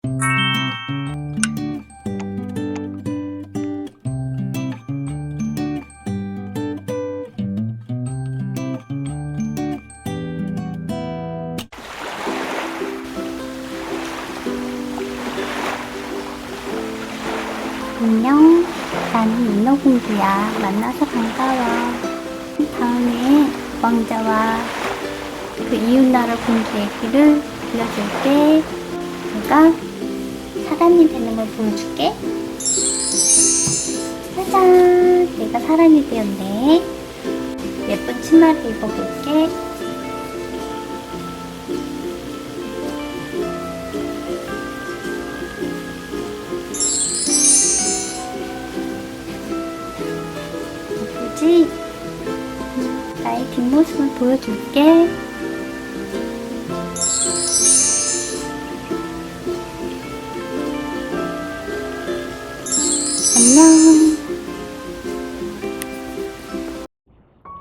안녕, 나는 민호공주야. 만나서 반가워. 다음에 왕자와 그 이웃나라 공주 얘기를 들려줄게. 내가 사람이 되는 걸 보여줄게. 짜잔! 내가 사람이 되었네. 예쁜 치마를 입어볼게. 예쁘지? 나의 뒷모습을 보여줄게. 안녕.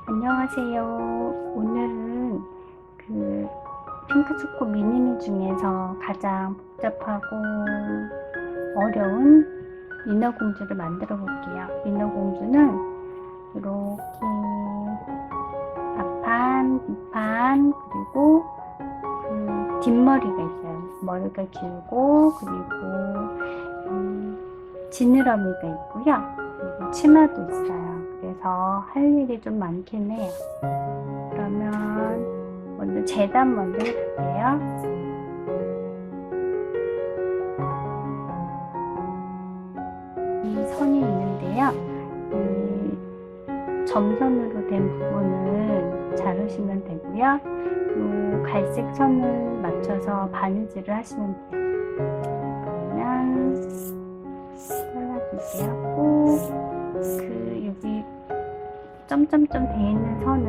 안녕하세요. 오늘은 그 핑크초코 미니미 중에서 가장 복잡하고 어려운 민호공주를 만들어 볼게요. 민호공주는 이렇게 앞판, 뒷판, 그리고 그 뒷머리가 있어요. 머리가 길고, 그리고 지느러미가 있고요. 그리고 치마도 있어요. 그래서 할 일이 좀 많긴 해요. 그러면 먼저 재단 먼저 해볼게요. 이 선이 있는데요. 이 점선으로 된 부분을 자르시면 되고요. 이 갈색 선을 맞춰서 바느질을 하시면 돼요. 그러면 잘라줄게요. 꼭 그 여기 점점점 돼 있는 선은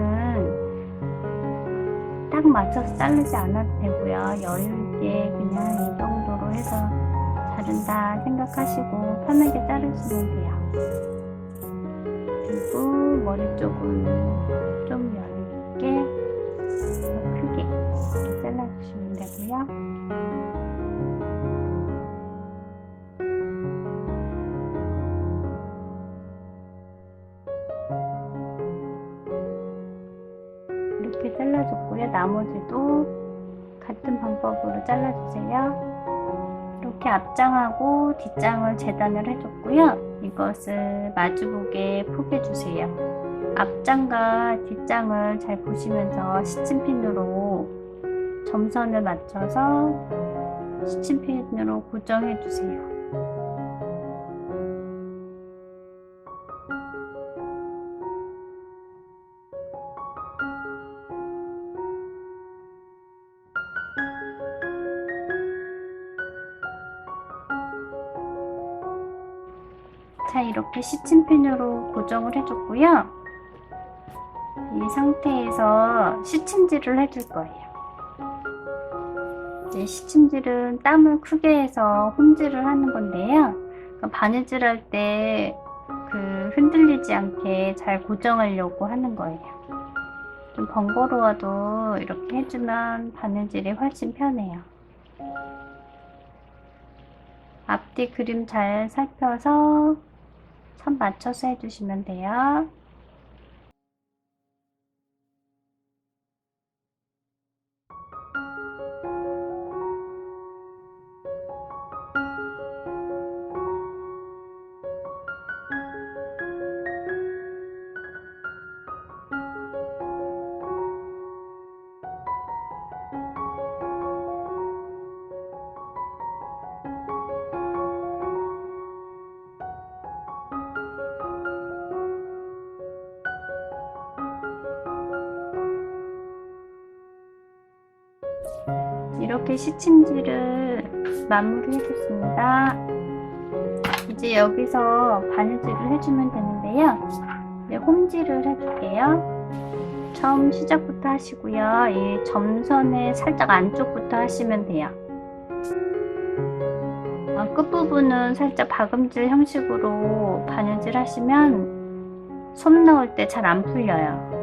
딱 맞춰서 자르지 않아도 되고요. 여유있게 그냥 이 정도로 해서 자른다 생각하시고 편하게 자르시면 돼요. 그리고 머리 쪽을 좀 여유있게 크게 이렇게 잘라주시면 되고요. 이렇게 잘라줬고요. 나머지도 같은 방법으로 잘라주세요. 이렇게 앞장하고 뒷장을 재단을 해줬고요. 이것을 마주보게 포개주세요. 앞장과 뒷장을 잘 보시면서 시침핀으로 점선을 맞춰서 시침핀으로 고정해주세요. 자, 이렇게 시침핀으로 고정을 해줬고요. 이 상태에서 시침질을 해줄 거예요. 이제 시침질은 땀을 크게 해서 홈질을 하는 건데요. 바느질 할 때 그 흔들리지 않게 잘 고정하려고 하는 거예요. 좀 번거로워도 이렇게 해주면 바느질이 훨씬 편해요. 앞뒤 그림 잘 살펴서 선 맞춰서 해주시면 돼요. 이렇게 시침질을 마무리 해줬습니다. 이제 여기서 바느질을 해주면 되는데요. 이제 홈질을 해줄게요. 처음 시작부터 하시고요. 이 점선의 살짝 안쪽부터 하시면 돼요. 끝부분은 살짝 박음질 형식으로 바느질 하시면 솜 넣을 때 잘 안 풀려요.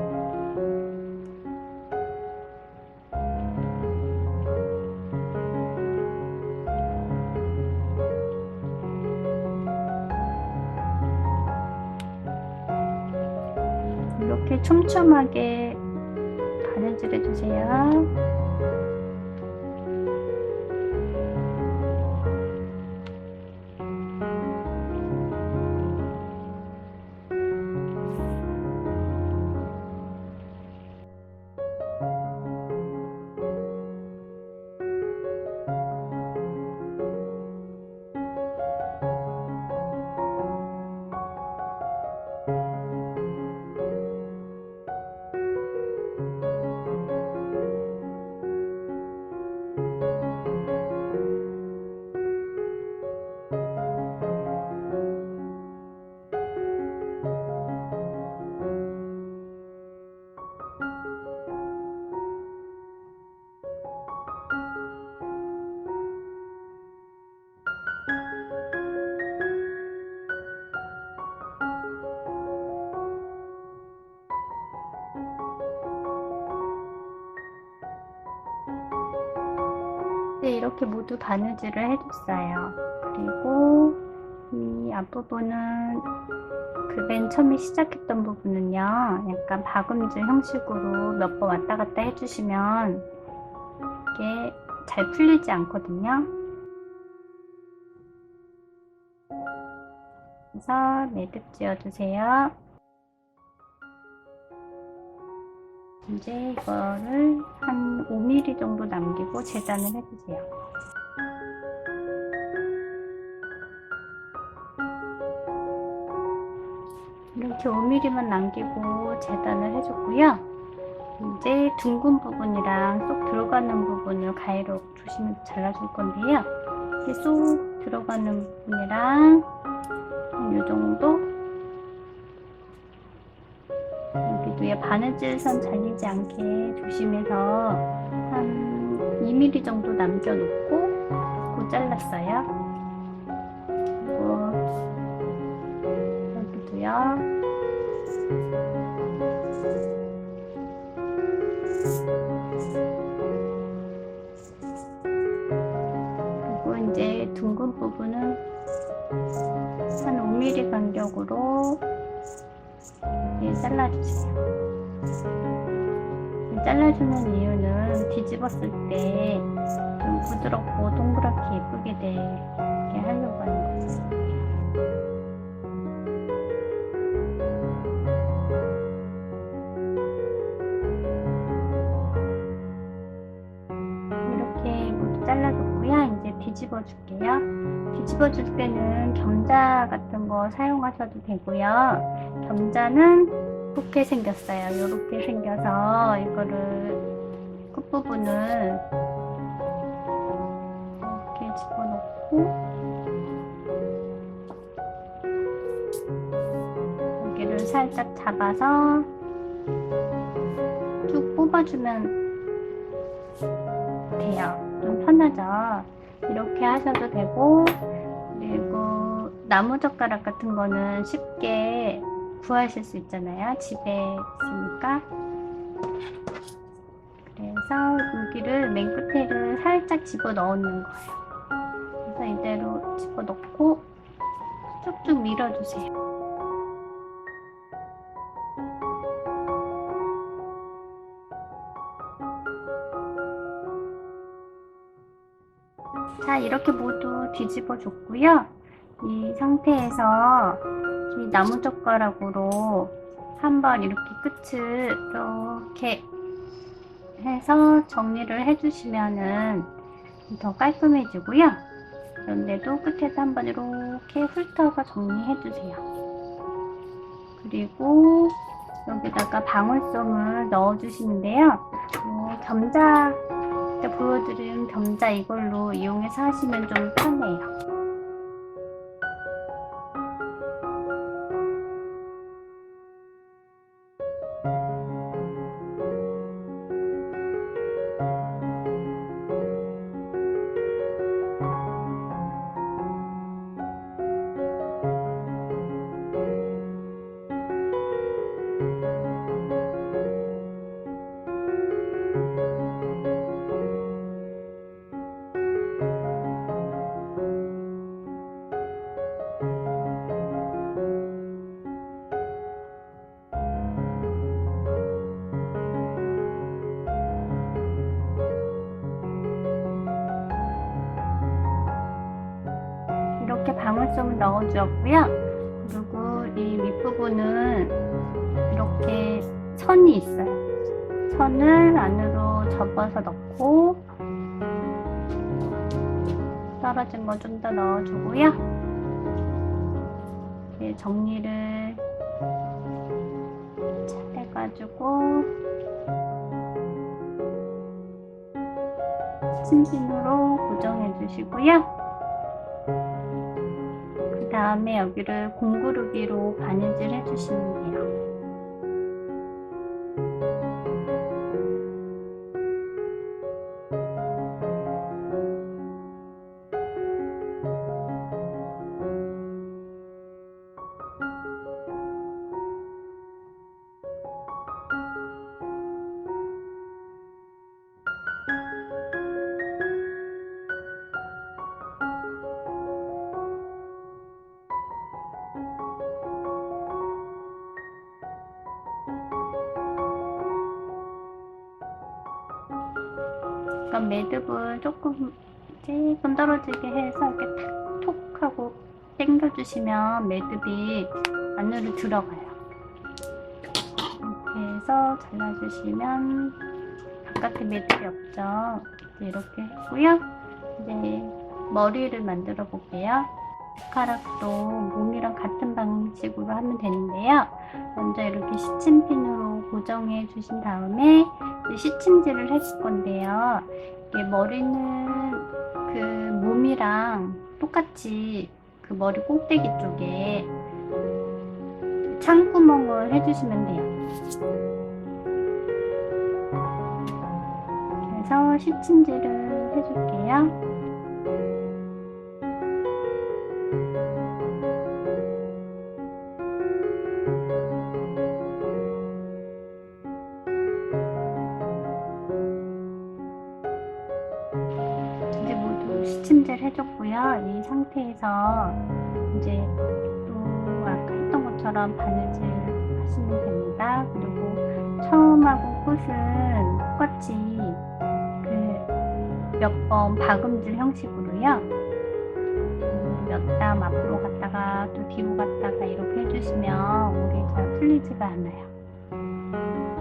이렇게 촘촘하게 바느질 해주세요. 네, 이렇게 모두 바느질을 해줬어요. 그리고 이 앞부분은 그 맨 처음에 시작했던 부분은요, 약간 박음질 형식으로 몇 번 왔다 갔다 해주시면 이게 잘 풀리지 않거든요. 그래서 매듭 지어주세요. 이제 이거를 한 5mm 정도 남기고 재단을 해주세요. 이렇게 5mm만 남기고 재단을 해줬고요. 이제 둥근 부분이랑 쏙 들어가는 부분을 가위로 조심해서 잘라줄 건데요. 이렇게 쏙 들어가는 부분이랑 이 정도, 여기도 얘 바느질선 잘리지 않게 조심해서 한 2mm 정도 남겨놓고 잘랐어요. 그리고 여기도요. 그리고 이제 둥근 부분은 한 5mm 간격으로 잘라주세요. 잘라주는 이유는 뒤집었을 때 좀 부드럽고 동그랗게 예쁘게 되게 하려고 하는 거예요. 이렇게 모두 잘라줬고요. 이제 뒤집어 줄게요. 뒤집어 줄 때는 겸자 같은 거 사용하셔도 되고요. 겸자는 이렇게 생겼어요. 이렇게 생겨서 이거를 끝부분을 이렇게 집어넣고 여기를 살짝 잡아서 쭉 뽑아주면 돼요. 좀 편하죠? 이렇게 하셔도 되고, 그리고 나무젓가락 같은 거는 쉽게 구하실 수 있잖아요. 집에 있으니까. 그래서 여기를 맨 끝에를 살짝 집어 넣는 거예요. 그래서 이대로 집어 넣고 쭉쭉 밀어주세요. 자, 이렇게 모두 뒤집어 줬고요. 이 상태에서 이 나무젓가락으로 한번 이렇게 끝을 이렇게 해서 정리를 해주시면은 더 깔끔해지고요. 그런데도 끝에도 한번 이렇게 훑어서 정리해주세요. 그리고 여기다가 방울솜을 넣어주시는데요. 겸자 때 보여드린 겸자 이걸로 이용해서 하시면 좀 편해요. 이렇게 방울솜을 넣어주었고요. 그리고 이 윗부분은 이렇게 선이 있어요. 선을 안으로 접어서 넣고 떨어진 거 좀 더 넣어주고요. 이렇게 정리를 잘 해가지고 스친핀으로 고정해 주시고요. 그 다음에 여기를 공구르기로 바느질 해주시면 돼요. 그럼 매듭을 조금 떨어지게 해서 이렇게 탁 하고 당겨주시면 매듭이 안으로 들어가요. 이렇게 해서 잘라주시면 바깥에 매듭이 없죠. 이렇게 했고요. 이제 머리를 만들어 볼게요. 머리카락도 몸이랑 같은 방식으로 하면 되는데요. 먼저 이렇게 시침핀으로 고정해 주신 다음에 시침질을 해줄 건데요. 머리는 그 몸이랑 똑같이 그 머리 꼭대기 쪽에 창구멍을 해주시면 돼요. 그래서 시침질을 해줄게요. 이제 모두 시침질 해줬고요. 이 상태에서 이제 또 아까 했던 것처럼 바느질 하시면 됩니다. 그리고 처음하고 끝은 똑같이 몇 번 박음질 형식으로요. 몇 땀 앞으로 갔다가 또 뒤로 갔다가 이렇게 해주시면 올이 잘 풀리지가 않아요.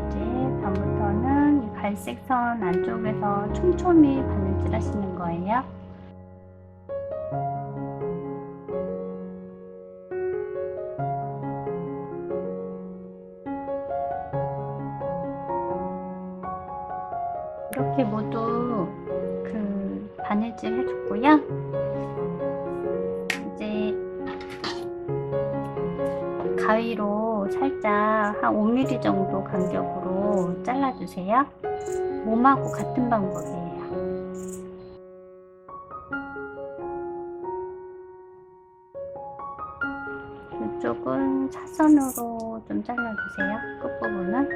이제 다음부터는 이 갈색 선 안쪽에서 촘촘히 바느질 하시는 거예요. 이렇게 모두 그 바느질 해줬고요. 이제 가위로 살짝 한 5mm 정도 간격으로 잘라주세요. 몸하고 같은 방법이에요. 이쪽은 사선으로 좀 잘라주세요. 끝부분은.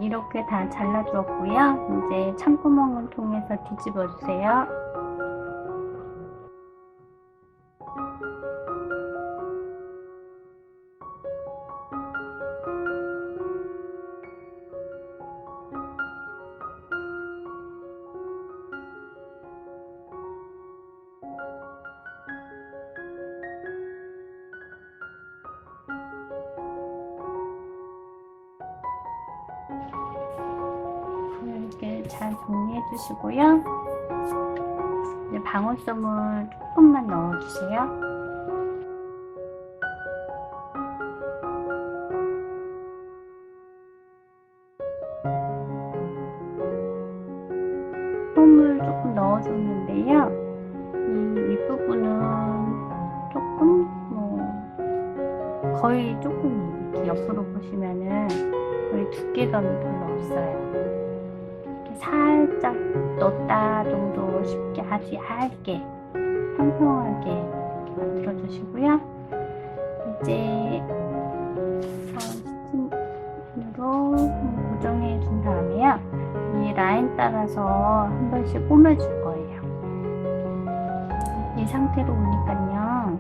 이렇게 다 잘라주었고요. 이제 창구멍을 통해서 뒤집어 주세요. 이렇게 잘 정리해 주시고요. 이제 방울솜을 조금만 넣어주세요. 솜을 조금 넣어줬는데요. 이 윗부분은 조금 거의 조금 이렇게 옆으로 보시면은 거의 두께감이 별로 없어요. 이렇게 살짝 넣었다 정도 쉽게 아주 얇게 평평하게 이렇게 만들어 주시고요. 이제 스팀으로 고정해 준 다음에요. 이 라인 따라서 한 번씩 꼬매줄 거예요. 이 상태로 오니까요.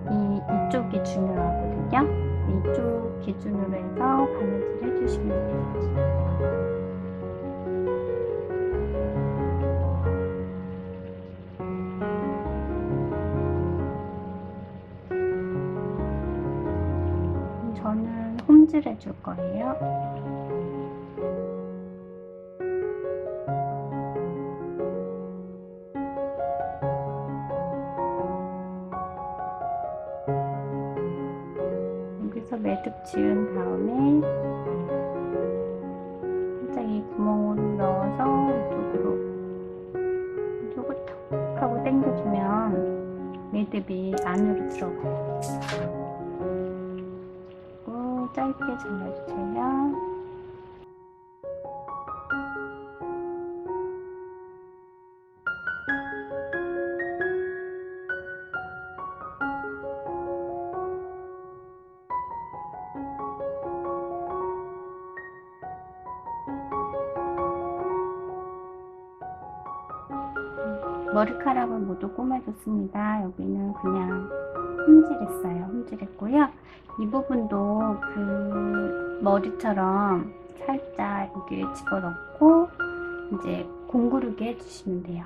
이쪽이 중요하거든요. 이쪽 기준으로 해서 바느질 해주시면 돼요. 손질해 줄 거예요. 여기서 매듭 지은 다음에 살짝 이 구멍으로 넣어서 이쪽으로 톡 하고 당겨주면 매듭이 안으로 들어가요. 그리고 짧게 잘라주세요. 머리카락을 모두 꼬매줬습니다. 여기는 그냥 홈질했어요. 홈질했고요. 이 부분도 그 머리처럼 살짝 여기에 집어넣고 이제 공구르게 해주시면 돼요.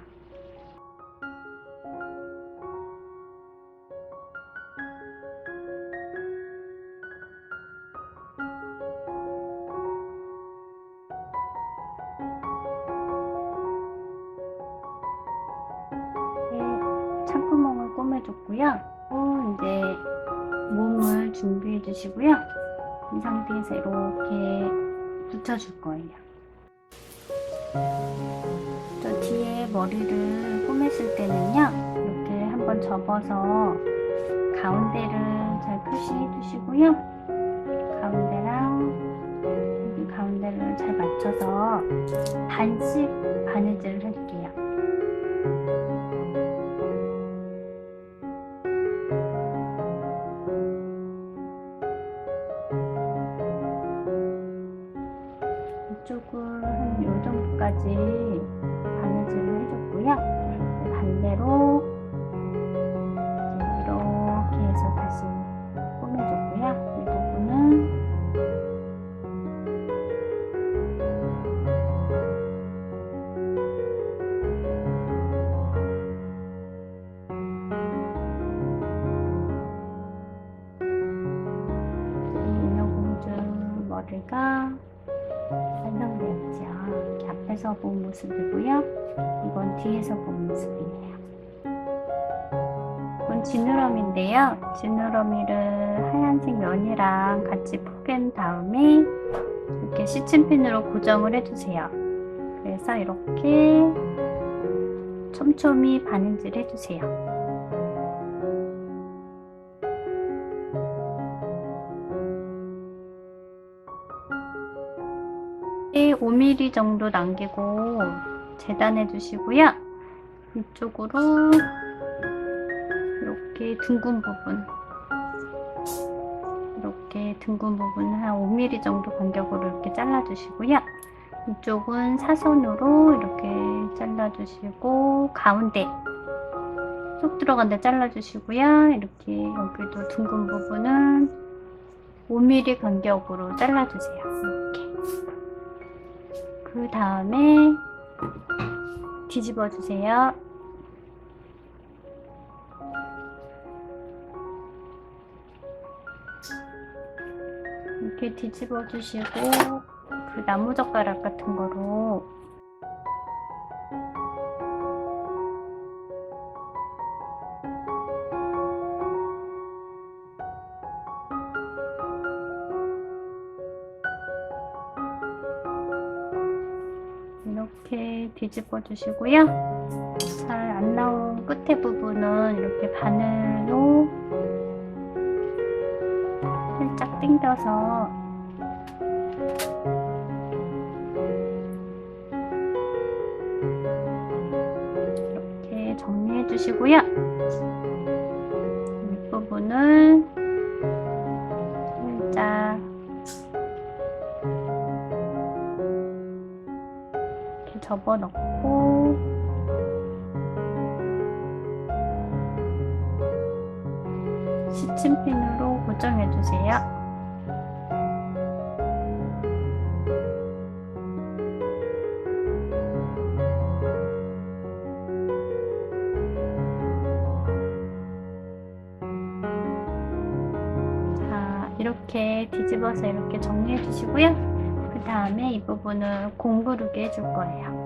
창구멍을 꼬매줬고요. 또 이제 몸을 준비해 주시고요. 이 상태에서 이렇게 붙여줄 거예요. 저 뒤에 머리를 꼬맸을 때는요, 이렇게 한번 접어서 가운데를 잘 표시해 주시고요. 가운데랑 여기 가운데를 잘 맞춰서 반씩 바느질을 할게요. 이쪽을 한 요 정도까지 바느질을 해줬고요. 반대로 이렇게 해서 다시 꾸며줬고요. 이 부분은 인어공주 머리가 완성되었죠. 이렇게 앞에서 본 모습이고요. 이건 뒤에서 본 모습이에요. 이건 지느러미인데요. 지느러미를 하얀색 면이랑 같이 포갠 다음에 이렇게 시침핀으로 고정을 해주세요. 그래서 이렇게 촘촘히 바느질 해주세요. 5mm 정도 남기고 재단해 주시고요. 이쪽으로 이렇게 둥근 부분 한 5mm 정도 간격으로 이렇게 잘라 주시고요. 이쪽은 사선으로 이렇게 잘라 주시고 가운데 쏙 들어간 데 잘라 주시고요. 이렇게 여기도 둥근 부분은 5mm 간격으로 잘라 주세요. 이렇게. 그 다음에 뒤집어 주세요. 이렇게 뒤집어 주시고 그 나무젓가락 같은 거로 이렇게 뒤집어 주시고요. 잘 안 나온 끝에 부분은 이렇게 바늘로 살짝 당겨서 이렇게 정리해 주시고요. 윗부분을 살짝 이렇게 접어 넣고 시침핀으로 고정해 주세요. 이렇게 뒤집어서 이렇게 정리해 주시고요. 그 다음에 이 부분을 공구르게 해줄 거예요.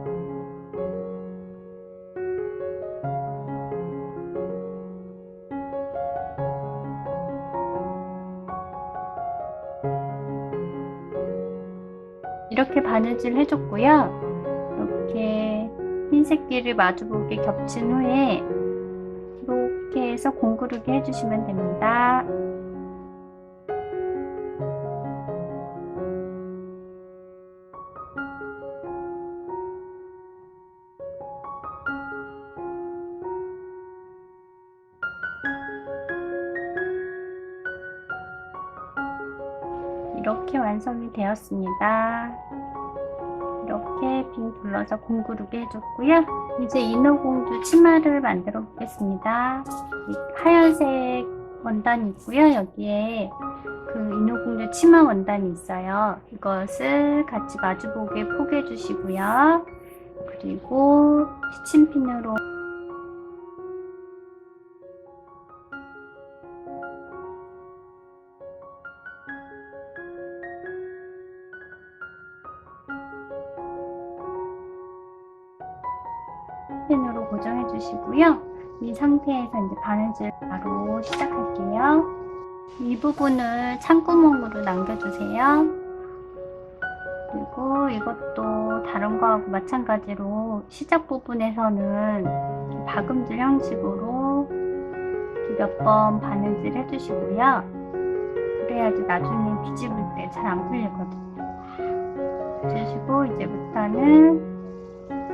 이렇게 바느질 해줬고요. 이렇게 흰색끼리 마주보게 겹친 후에 이렇게 해서 공구르게 해주시면 됩니다. 이렇게 완성이 되었습니다. 이렇게 빙 둘러서 공구르게 해줬고요. 이제 인어공주 치마를 만들어 보겠습니다. 하얀색 원단이 있고요. 여기에 그 인어공주 치마 원단이 있어요. 이것을 같이 마주보게 포개해 주시고요. 그리고 스친핀으로 펜으로 고정해 주시고요. 이 상태에서 이제 바느질 바로 시작할게요. 이 부분을 창구멍으로 남겨주세요. 그리고 이것도 다른 거하고 마찬가지로 시작 부분에서는 박음질 형식으로 몇 번 바느질 해주시고요. 그래야지 나중에 뒤집을 때 잘 안 풀리거든요. 해주시고 이제부터는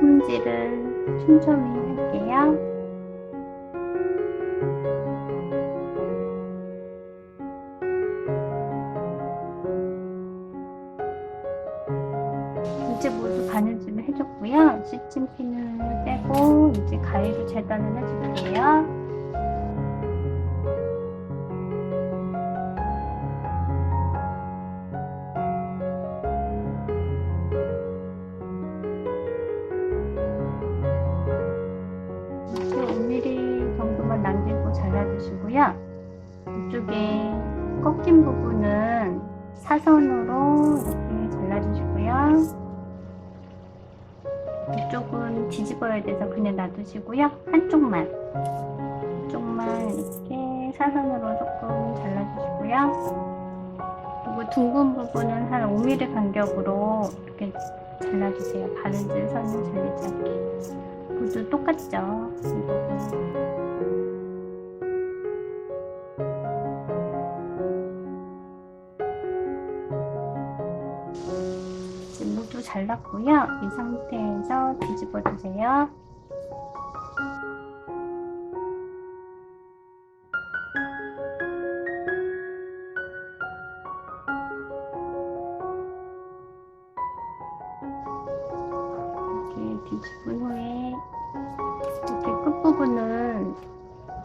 홈질을 촘촘히 할게요. 이제 모두 바느질을 해줬고요. 스친핀을 빼고 이제 가위로 재단을 해줄게요. 이렇게 5mm 정도만 남기고 잘라주시고요. 이쪽에 꺾인 부분은 사선으로 이렇게 잘라주시고요. 이쪽은 뒤집어야 돼서 그냥 놔두시고요. 한쪽만 이렇게 사선으로 조금 잘라주시고요. 그리고 둥근 부분은 한 5mm 간격으로 이렇게 잘라주세요. 바느질 선을 잘리지 않게. 모두 똑같죠? 이 부분. 모두 잘랐고요. 이 상태에서 뒤집어 주세요. 이렇게 뒤집은 후에 이렇게 끝부분은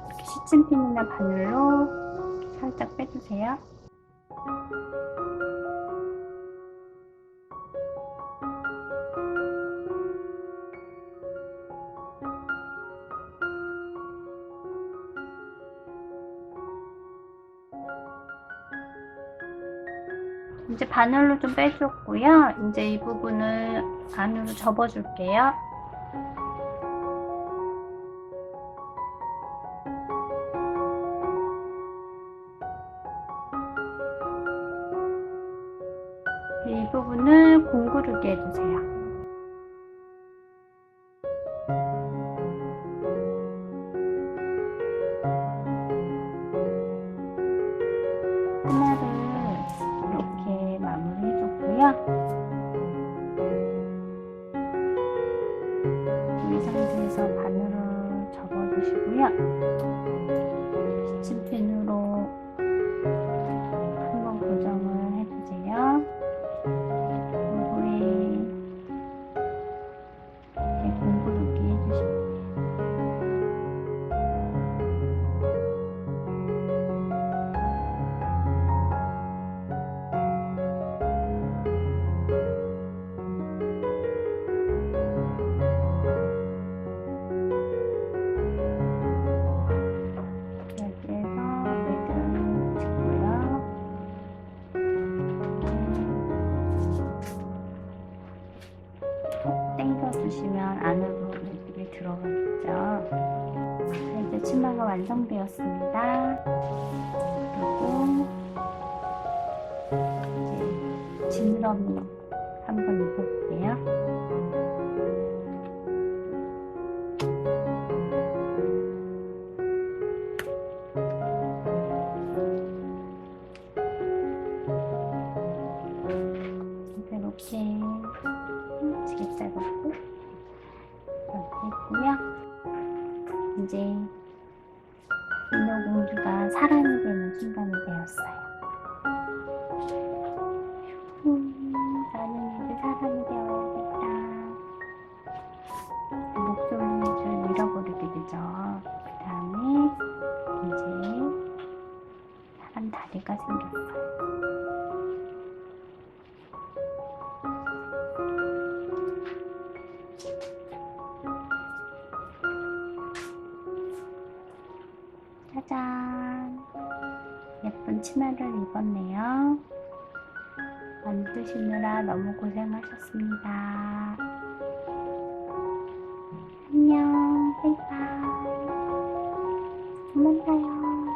이렇게 시침핀이나 바늘로 살짝 빼주세요. 이제 바늘로 좀 빼줬고요. 이제 이 부분을 안으로 접어줄게요. 이 부분을 공구르게 해주세요. 하나를 이렇게 마무리해줬고요. 이 상태에서 바늘을 접어주시고요. 스친핀으로 한번 고정을 해주세요. 후에 이렇게 공구르기 해주시면 톡 당겨주시면 안으로 이렇게 들어가겠죠. 자, 이제 치마가 완성되었습니다. 그리고 이제 지느러미 한번 입어볼게요. 이렇게 지게 짧았고 이렇게 있고요. 이제 인어공주가 사람이 되는 순간이 되었어요. 나는 이제 사람이 되어야겠다. 목소리를 잃어버리게 되죠. 그 다음에 이제 사람 다리가 생겼어요. 짜잔! 예쁜 치마를 입었네요. 만드시느라 너무 고생하셨습니다. 안녕, 바이바이. 또 만나요.